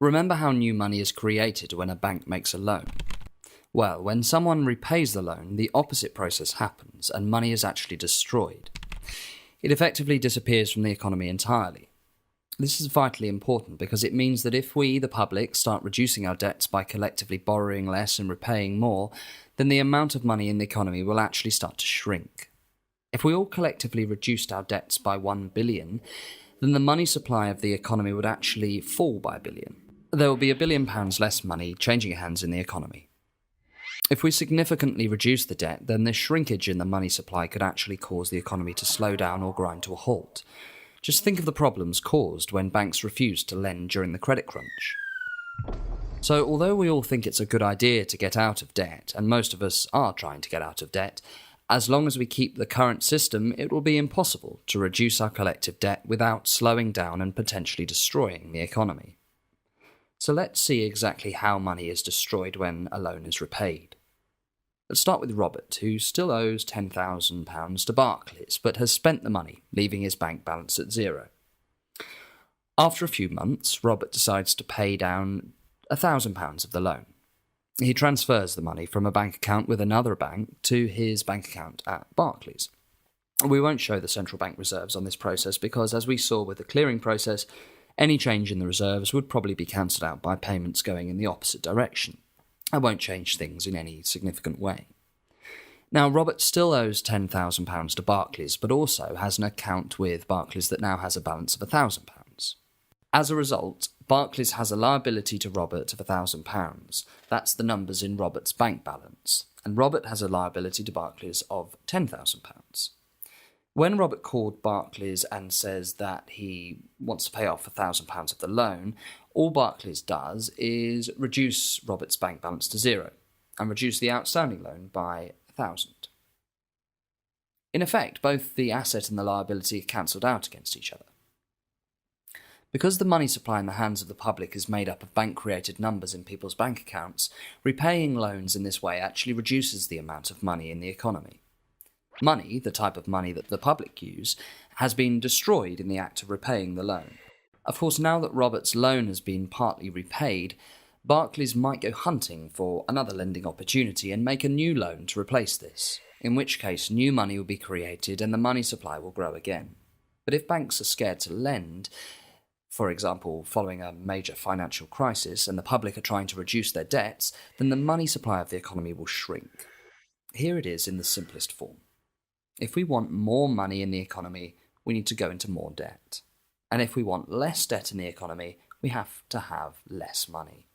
Remember how new money is created when a bank makes a loan? Well, when someone repays the loan, the opposite process happens and money is actually destroyed. It effectively disappears from the economy entirely. This is vitally important because it means that if we, the public, start reducing our debts by collectively borrowing less and repaying more, then the amount of money in the economy will actually start to shrink. If we all collectively reduced our debts by 1 billion, then the money supply of the economy would actually fall by 1 billion. There will be £1 billion less money changing hands in the economy. If we significantly reduce the debt, then this shrinkage in the money supply could actually cause the economy to slow down or grind to a halt. Just think of the problems caused when banks refused to lend during the credit crunch. So, although we all think it's a good idea to get out of debt, and most of us are trying to get out of debt, as long as we keep the current system, it will be impossible to reduce our collective debt without slowing down and potentially destroying the economy. So let's see exactly how money is destroyed when a loan is repaid. Let's start with Robert, who still owes £10,000 to Barclays, but has spent the money, leaving his bank balance at zero. After a few months, Robert decides to pay down £1,000 of the loan. He transfers the money from a bank account with another bank to his bank account at Barclays. We won't show the central bank reserves on this process because, as we saw with the clearing process, any change in the reserves would probably be cancelled out by payments going in the opposite direction. I won't change things in any significant way. Now, Robert still owes £10,000 to Barclays, but also has an account with Barclays that now has a balance of £1,000. As a result, Barclays has a liability to Robert of £1,000. That's the numbers in Robert's bank balance. And Robert has a liability to Barclays of £10,000. When Robert called Barclays and says that he wants to pay off £1,000 of the loan, all Barclays does is reduce Robert's bank balance to zero and reduce the outstanding loan by £1,000. In effect, both the asset and the liability are cancelled out against each other. Because the money supply in the hands of the public is made up of bank-created numbers in people's bank accounts, repaying loans in this way actually reduces the amount of money in the economy. Money, the type of money that the public use, has been destroyed in the act of repaying the loan. Of course, now that Robert's loan has been partly repaid, Barclays might go hunting for another lending opportunity and make a new loan to replace this, in which case new money will be created and the money supply will grow again. But if banks are scared to lend, for example, following a major financial crisis, and the public are trying to reduce their debts, then the money supply of the economy will shrink. Here it is in the simplest form. If we want more money in the economy, we need to go into more debt. And if we want less debt in the economy, we have to have less money.